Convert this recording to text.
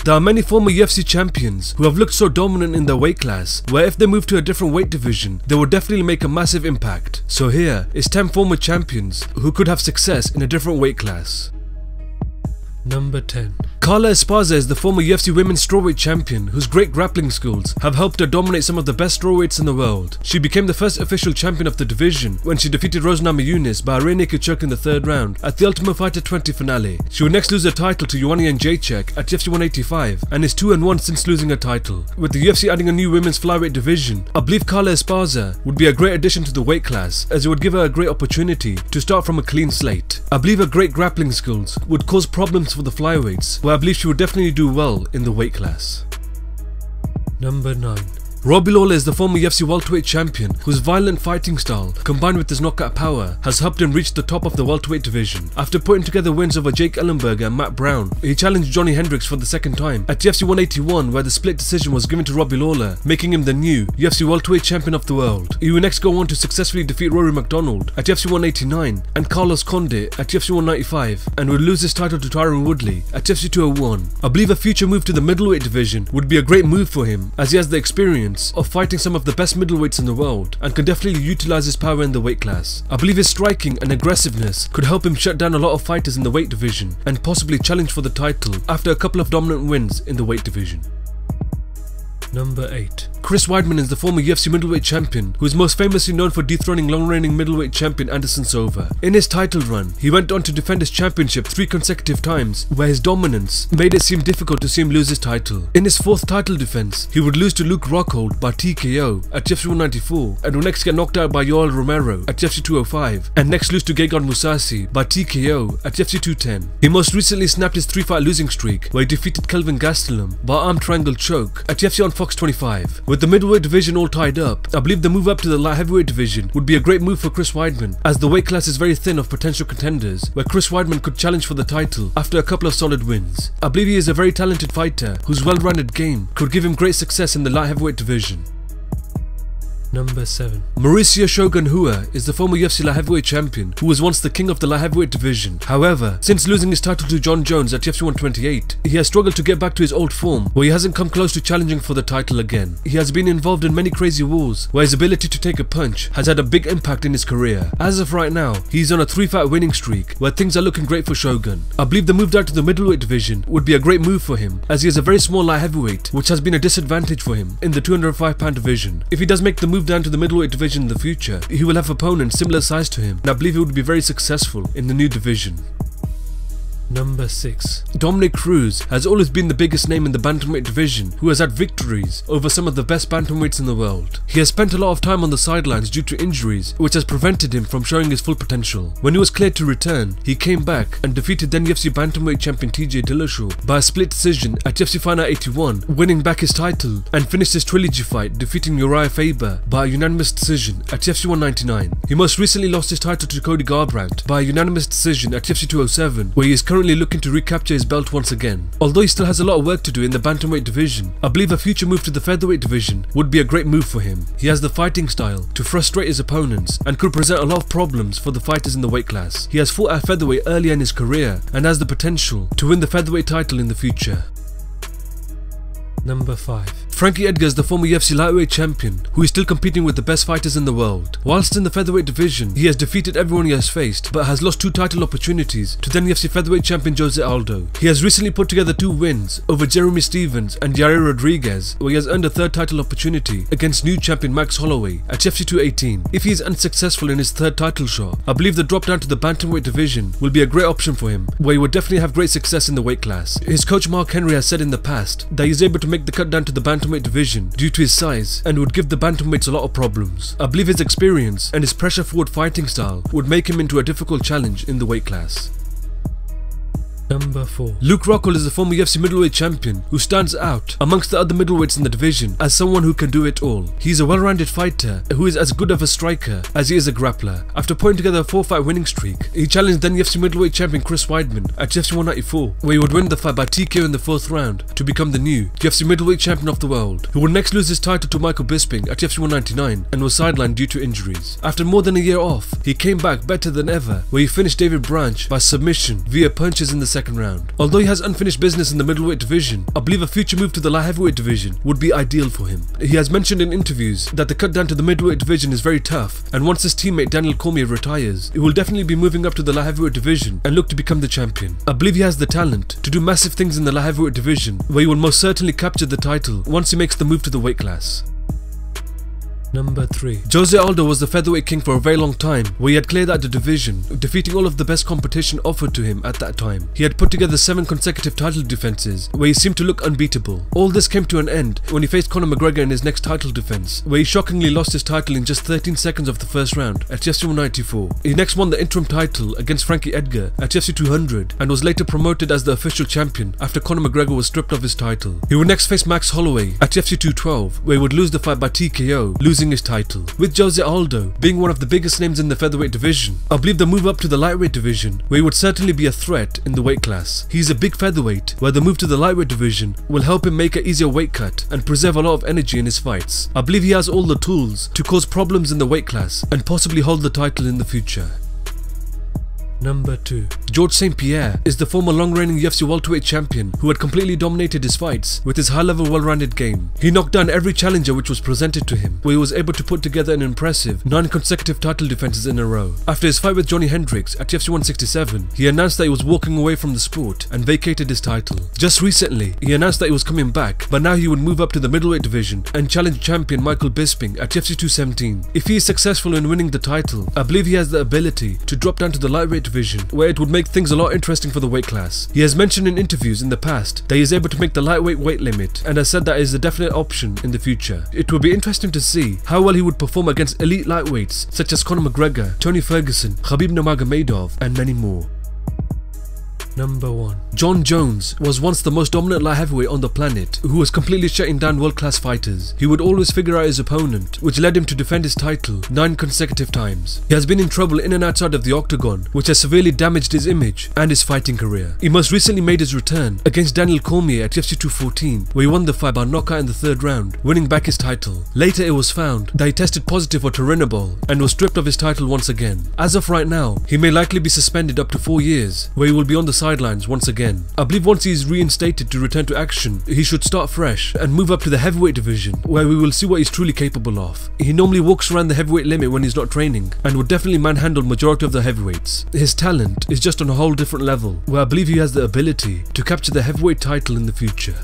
There are many former UFC champions who have looked so dominant in their weight class, where if they move to a different weight division, they would definitely make a massive impact. So here is 10 former champions who could have success in a different weight class. Number 10. Carla Esparza is the former UFC Women's Strawweight Champion whose great grappling skills have helped her dominate some of the best strawweights in the world. She became the first official champion of the division when she defeated Rose Namajunas by a rear naked choke in the 3rd round at the Ultimate Fighter 20 finale. She would next lose her title to Joanna Jędrzejczyk at UFC 185 and is 2-1 since losing her title. With the UFC adding a new women's flyweight division, I believe Carla Esparza would be a great addition to the weight class, as it would give her a great opportunity to start from a clean slate. I believe her great grappling skills would cause problems for the flyweights, where I believe she would definitely do well in the weight class. Number 9. Robbie Lawler is the former UFC welterweight champion whose violent fighting style, combined with his knockout power, has helped him reach the top of the welterweight division. After putting together wins over Jake Ellenberger and Matt Brown, he challenged Johnny Hendricks for the 2nd time at UFC 181, where the split decision was given to Robbie Lawler, making him the new UFC welterweight champion of the world. He will next go on to successfully defeat Rory McDonald at UFC 189 and Carlos Condit at UFC 195, and would lose his title to Tyron Woodley at UFC 201. I believe a future move to the middleweight division would be a great move for him, as he has the experience of fighting some of the best middleweights in the world and can definitely utilize his power in the weight class. I believe his striking and aggressiveness could help him shut down a lot of fighters in the weight division and possibly challenge for the title after a couple of dominant wins in the weight division. Number 8. Chris Weidman is the former UFC middleweight champion who is most famously known for dethroning long-reigning middleweight champion Anderson Silva. In his title run, he went on to defend his championship 3 consecutive times, where his dominance made it seem difficult to see him lose his title. In his 4th title defense, he would lose to Luke Rockhold by TKO at UFC 194 and would next get knocked out by Yoel Romero at UFC 205 and next lose to Gegard Mousasi by TKO at UFC 210. He most recently snapped his 3-fight losing streak, where he defeated Kelvin Gastelum by arm triangle choke at UFC on Fox 25. With the middleweight division all tied up, I believe the move up to the light heavyweight division would be a great move for Chris Weidman, as the weight class is very thin of potential contenders, where Chris Weidman could challenge for the title after a couple of solid wins. I believe he is a very talented fighter whose well-rounded game could give him great success in the light heavyweight division. Number 7. Mauricio Shogun is the former UFC light heavyweight champion who was once the king of the light heavyweight division. However, since losing his title to Jon Jones at UFC 128, he has struggled to get back to his old form, where he hasn't come close to challenging for the title again. He has been involved in many crazy wars, where his ability to take a punch has had a big impact in his career. As of right now, he's on a 3-fight winning streak, where things are looking great for Shogun. I believe the move down to the middleweight division would be a great move for him, as he is a very small light heavyweight, which has been a disadvantage for him in the 205-pound division. If he does make the move down to the middleweight division in the future, he will have opponents similar size to him, and I believe he would be very successful in the new division. Number 6. Dominick Cruz has always been the biggest name in the bantamweight division, who has had victories over some of the best bantamweights in the world. He has spent a lot of time on the sidelines due to injuries, which has prevented him from showing his full potential. When he was cleared to return, he came back and defeated then UFC bantamweight champion TJ Dillashaw by a split decision at UFC Final 81, winning back his title, and finished his trilogy fight defeating Uriah Faber by a unanimous decision at UFC 199. He most recently lost his title to Cody Garbrandt by a unanimous decision at UFC 207, where he is currently looking to recapture his belt once again. Although he still has a lot of work to do in the bantamweight division, I believe a future move to the featherweight division would be a great move for him. He has the fighting style to frustrate his opponents and could present a lot of problems for the fighters in the weight class. He has fought at featherweight earlier in his career and has the potential to win the featherweight title in the future. Number 5. Frankie Edgar is the former UFC lightweight champion who is still competing with the best fighters in the world. Whilst in the featherweight division, he has defeated everyone he has faced, but has lost 2 title opportunities to then UFC featherweight champion Jose Aldo. He has recently put together 2 wins over Jeremy Stevens and Yair Rodriguez, where he has earned a 3rd title opportunity against new champion Max Holloway at UFC 218. If he is unsuccessful in his 3rd title shot, I believe the drop down to the bantamweight division will be a great option for him, where he would definitely have great success in the weight class. His coach Mark Henry has said in the past that he is able to make the cut down to the bantamweight division due to his size and would give the bantamweights a lot of problems. I believe his experience and his pressure forward fighting style would make him into a difficult challenge in the weight class. Number 4. Luke Rockhold is the former UFC middleweight champion who stands out amongst the other middleweights in the division as someone who can do it all. He's a well-rounded fighter who is as good of a striker as he is a grappler. After putting together a 4-fight winning streak, he challenged then UFC middleweight champion Chris Weidman at UFC 194, where he would win the fight by TKO in the 4th round to become the new UFC middleweight champion of the world, who would next lose his title to Michael Bisping at UFC 199 and was sidelined due to injuries. After more than a year off, he came back better than ever, where he finished David Branch by submission via punches in the 2nd second round. Although he has unfinished business in the middleweight division, I believe a future move to the light heavyweight division would be ideal for him. He has mentioned in interviews that the cut down to the middleweight division is very tough, and once his teammate Daniel Cormier retires, he will definitely be moving up to the light heavyweight division and look to become the champion. I believe he has the talent to do massive things in the light heavyweight division, where he will most certainly capture the title once he makes the move to the weight class. Number 3. Jose Aldo was the featherweight king for a very long time, where he had cleared out the division, defeating all of the best competition offered to him at that time. He had put together 7 consecutive title defenses, where he seemed to look unbeatable. All this came to an end when he faced Conor McGregor in his next title defense, where he shockingly lost his title in just 13 seconds of the first round at UFC 194. He next won the interim title against Frankie Edgar at UFC 200, and was later promoted as the official champion after Conor McGregor was stripped of his title. He would next face Max Holloway at UFC 212, where he would lose the fight by TKO, losing his title. With Jose Aldo being one of the biggest names in the featherweight division, I believe the move up to the lightweight division, where he would certainly be a threat in the weight class. He's a big featherweight, where the move to the lightweight division will help him make an easier weight cut and preserve a lot of energy in his fights. I believe he has all the tools to cause problems in the weight class and possibly hold the title in the future. Number 2. George St Pierre is the former long-reigning UFC welterweight champion who had completely dominated his fights with his high-level, well-rounded game. He knocked down every challenger which was presented to him, where he was able to put together an impressive 9 consecutive title defenses in a row. After his fight with Johnny Hendricks at UFC 167, he announced that he was walking away from the sport and vacated his title. Just recently, he announced that he was coming back, but now he would move up to the middleweight division and challenge champion Michael Bisping at UFC 217. If he is successful in winning the title, I believe he has the ability to drop down to the lightweight division, where it would make things a lot interesting for the weight class. He has mentioned in interviews in the past that he is able to make the lightweight weight limit, and has said that is a definite option in the future. It will be interesting to see how well he would perform against elite lightweights such as Conor McGregor, Tony Ferguson, Khabib Nurmagomedov, and many more. Number 1. Jon Jones was once the most dominant light heavyweight on the planet, who was completely shutting down world-class fighters. He would always figure out his opponent, which led him to defend his title 9 consecutive times. He has been in trouble in and outside of the octagon, which has severely damaged his image and his fighting career. He most recently made his return against Daniel Cormier at UFC 214, where he won the fight by knockout in the 3rd round, winning back his title. Later it was found that he tested positive for turinabol and was stripped of his title once again. As of right now, he may likely be suspended up to 4 years, where he will be on the sidelines once again. I believe once he is reinstated to return to action, he should start fresh and move up to the heavyweight division, where we will see what he's truly capable of. He normally walks around the heavyweight limit when he's not training, and would definitely manhandle majority of the heavyweights. His talent is just on a whole different level, where I believe he has the ability to capture the heavyweight title in the future.